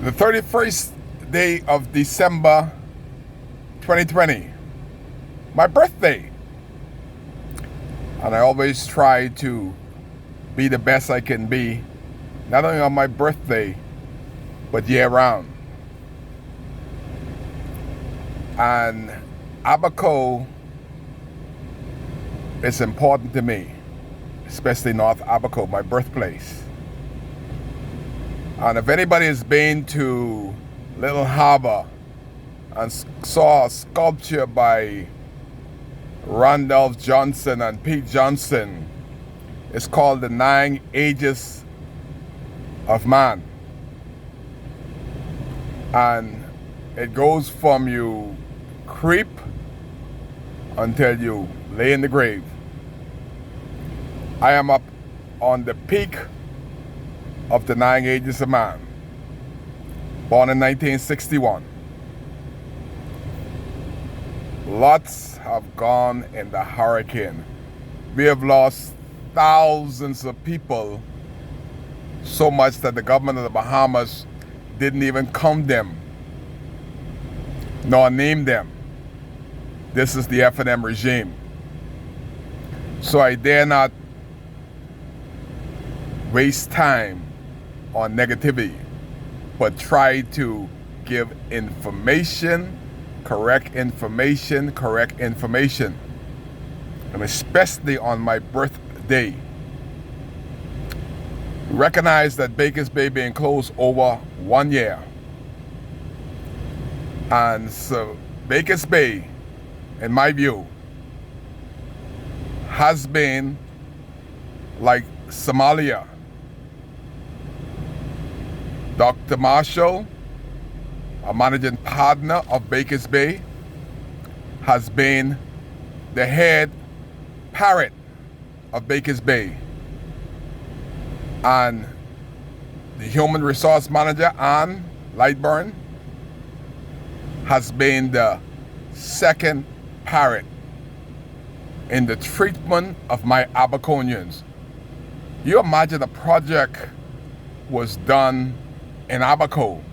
The 31st day of December 2020, my birthday. And I always try to be the best I can be, not only on my birthday, but year round. And Abaco is important to me, especially North Abaco, my birthplace. And if anybody has been to Little Harbor and saw a sculpture by Randolph Johnson and Pete Johnson, it's called The 9 Ages of Man. And it goes from you creep until you lay in the grave. I am up on the peak of the 9 Ages of Man, born in 1961. Lots have gone in the hurricane. We have lost thousands of people, so much that the government of the Bahamas didn't even count them, nor name them. This is the F&M regime. So I dare not waste time on negativity, but try to give information, correct information, and especially on my birthday. Recognize that Baker's Bay being closed over 1 year. And so Baker's Bay, in my view, has been like Somalia. Dr. Marshall, a managing partner of Baker's Bay, has been the head parrot of Baker's Bay. And the human resource manager, Ann Lightburn, has been the second parrot in the treatment of my Abaconians. You imagine a project was done in Abaco,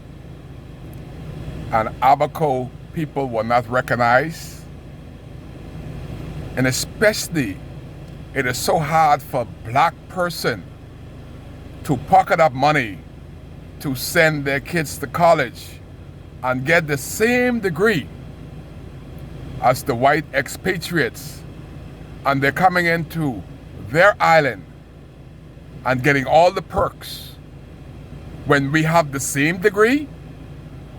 and Abaco people were not recognized. And especially, it is so hard for a black person to pocket up money to send their kids to college and get the same degree as the white expatriates. And they're coming into their island and getting all the perks. When we have the same degree,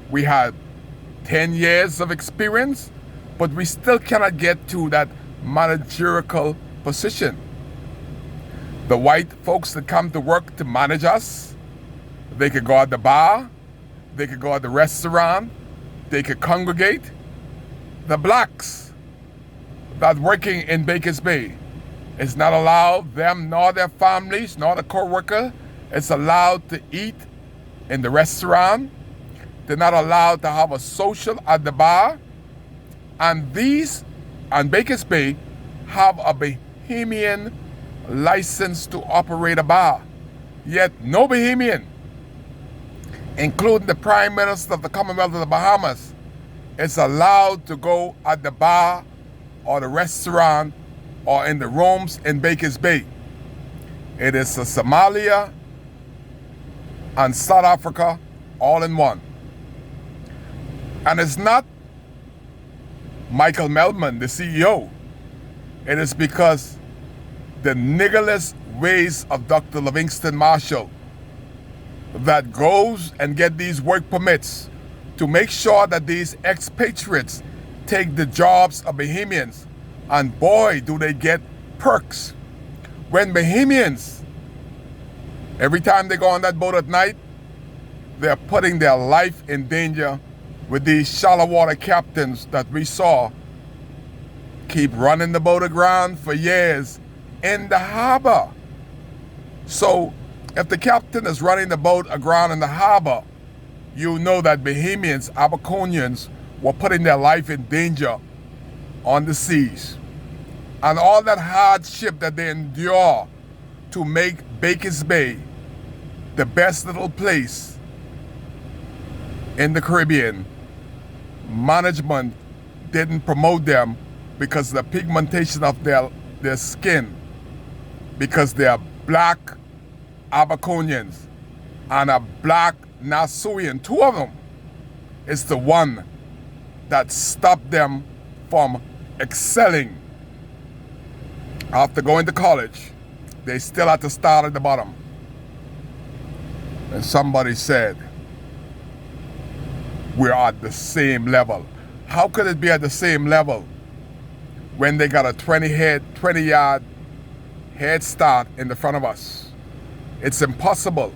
we have 10 years of experience, but we still cannot get to that managerial position. The white folks that come to work to manage us, they could go at the bar, they could go at the restaurant, they could congregate. The blacks that working in Baker's Bay is not allowed, them nor their families, nor the co-worker, is allowed to eat in the restaurant. They're not allowed to have a social at the bar. And Baker's Bay have a Bahamian license to operate a bar. Yet no Bahamian, including the Prime Minister of the Commonwealth of the Bahamas, is allowed to go at the bar or the restaurant or in the rooms in Baker's Bay. It is Somalia and South Africa all in one. And it's not Michael Melman, the CEO. It is because the niggerless ways of Dr. Livingston Marshall that goes and get these work permits to make sure that these expatriates take the jobs of Bahamians. And boy, do they get perks. When Bahamians, every time they go on that boat at night, they're putting their life in danger with these shallow water captains that we saw keep running the boat aground for years in the harbor. So if the captain is running the boat aground in the harbor, you know that Bahamians, Abaconians, were putting their life in danger on the seas. And all that hardship that they endure to make Baker's Bay the best little place in the Caribbean, management didn't promote them because of the pigmentation of their skin, because they are black Abaconians and a black Nassauian. Two of them is the one that stopped them from excelling. After going to college, they still had to start at the bottom. And somebody said, we're at the same level. How could it be at the same level when they got a 20-yard head start in the front of us? It's impossible.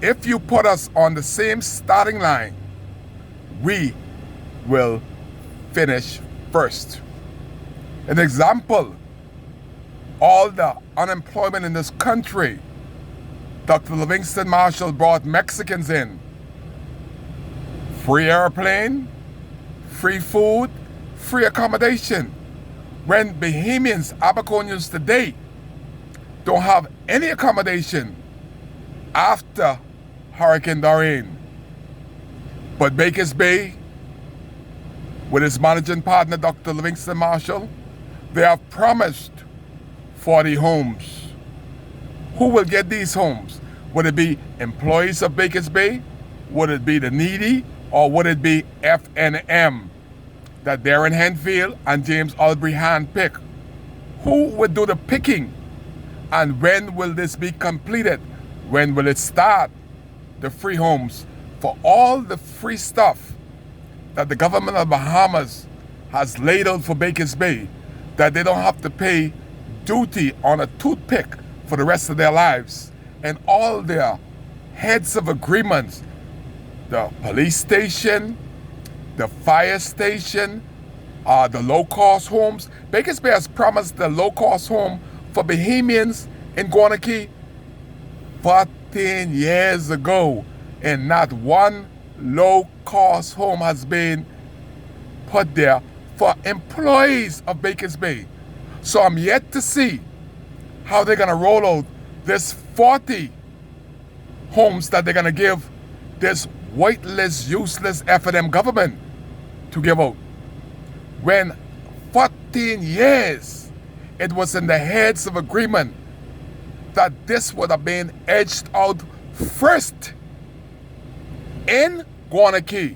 If you put us on the same starting line, we will finish first. An example, all the unemployment in this country, Dr. Livingston Marshall brought Mexicans in. Free airplane, free food, free accommodation. When Bahamians, Abaconians today, don't have any accommodation after Hurricane Dorian. But Bakers Bay, with its managing partner, Dr. Livingston Marshall, they have promised 40 homes. Who will get these homes? Would it be employees of Bakers Bay? Would it be the needy? Or would it be FNM that Darren Henfield and James Albury handpick? Who would do the picking? And when will this be completed? When will it start? The free homes for all the free stuff that the government of Bahamas has laid out for Bakers Bay, that they don't have to pay duty on a toothpick for the rest of their lives. And all their heads of agreements, the police station, the fire station, the low-cost homes. Bakers Bay has promised the low-cost home for Bahamians in Guanakee 14 years ago, and not one low-cost home has been put there for employees of Bakers Bay. So I'm yet to see how they're going to roll out this 40 homes that they're going to give this weightless, useless F&M government to give out. When 14 years it was in the heads of agreement that this would have been edged out first in Guanakee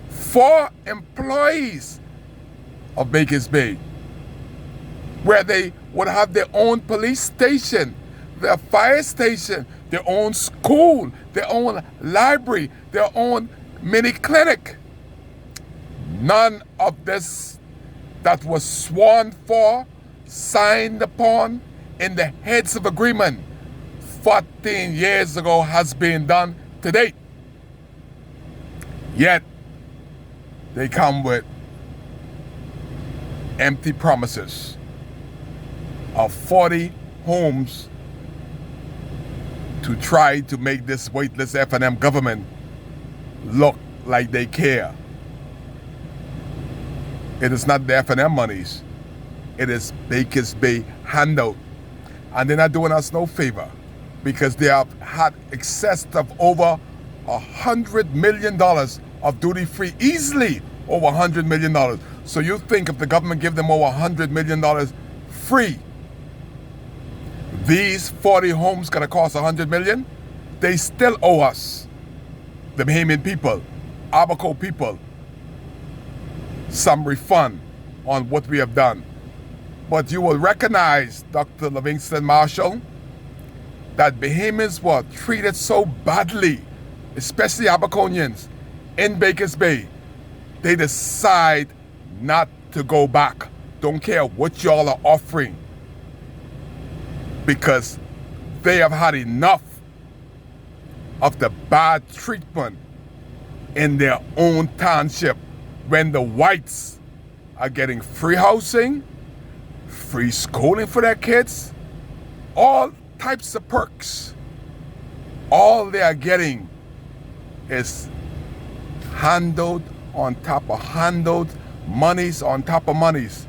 for employees of Bakers Bay, where they would have their own police station, their fire station, their own school, their own library, their own mini clinic. None of this that was sworn for, signed upon in the heads of agreement 14 years ago has been done to date. Yet, they come with empty promises of 40 homes to try to make this weightless F&M government look like they care. It is not the F&M monies. It is Bakers Bay handout. And they're not doing us no favor because they have had excess of over $100 million of duty-free, easily over $100 million. So you think if the government give them over $100 million free, these 40 homes gonna cost $100 million? They still owe us, the Bahamian people, Abaco people, some refund on what we have done. But you will recognize, Dr. Livingston Marshall, that Bahamians were treated so badly, especially Abaconians, in Bakers Bay. They decide not to go back. Don't care what y'all are offering, because they have had enough of the bad treatment in their own township when the whites are getting free housing, free schooling for their kids, all types of perks. All they are getting is handout on top of handout, monies on top of monies.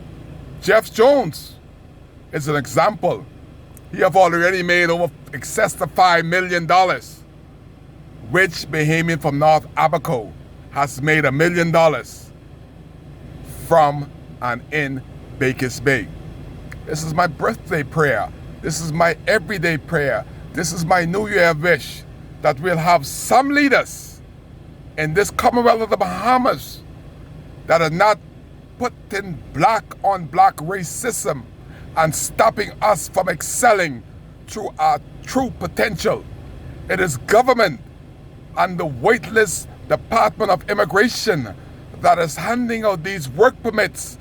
Jeff Jones is an example. He have already made over excess of $5 million which Bahamian from North Abaco has made $1 million from and in Bakers Bay. This is my birthday prayer. This is my everyday prayer. This is my New Year wish, that we'll have some leaders in this Commonwealth of the Bahamas that are not putting black on black racism and stopping us from excelling through our true potential. It is government and the waitlist Department of Immigration that is handing out these work permits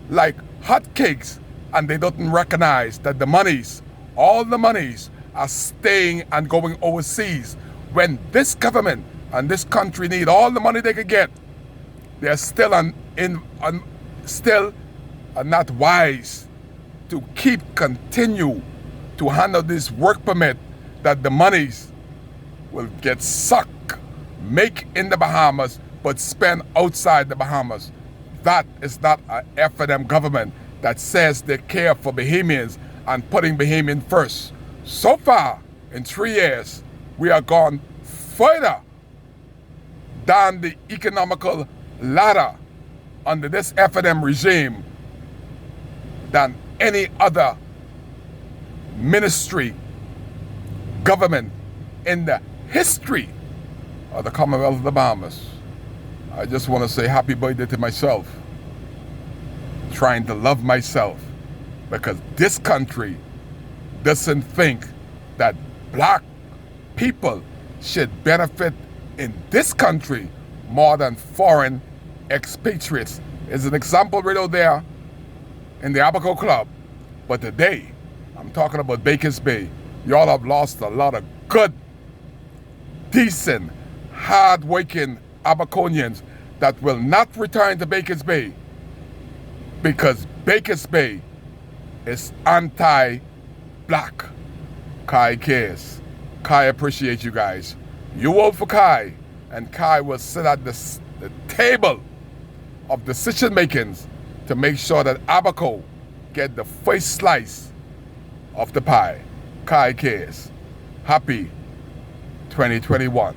like hotcakes, and they don't recognize that the monies, all the monies, are staying and going overseas when this government and this country need all the money they could get. They're still not wise to continue to handle this work permit that the monies will get sucked, make in the Bahamas, but spend outside the Bahamas. That is not an FNM government that says they care for Bahamians and putting Bahamian first. So far, in 3 years, we are gone further down the economical ladder under this FNM regime than any other ministry, government in the history of the Commonwealth of the Bahamas. I just want to say happy birthday to myself, trying to love myself, because this country doesn't think that black people should benefit in this country more than foreign expatriates. There's an example right out there in the Abaco Club, but today I'm talking about Bakers Bay. Y'all have lost a lot of good, decent, hard-working Abaconians that will not return to Bakers Bay because Bakers Bay is anti-black. Kai cares. Kai appreciates you guys. You vote for Kai, and Kai will sit at the table of decision makings to make sure that Abaco get the first slice of the pie. Kai cares. Happy 2021.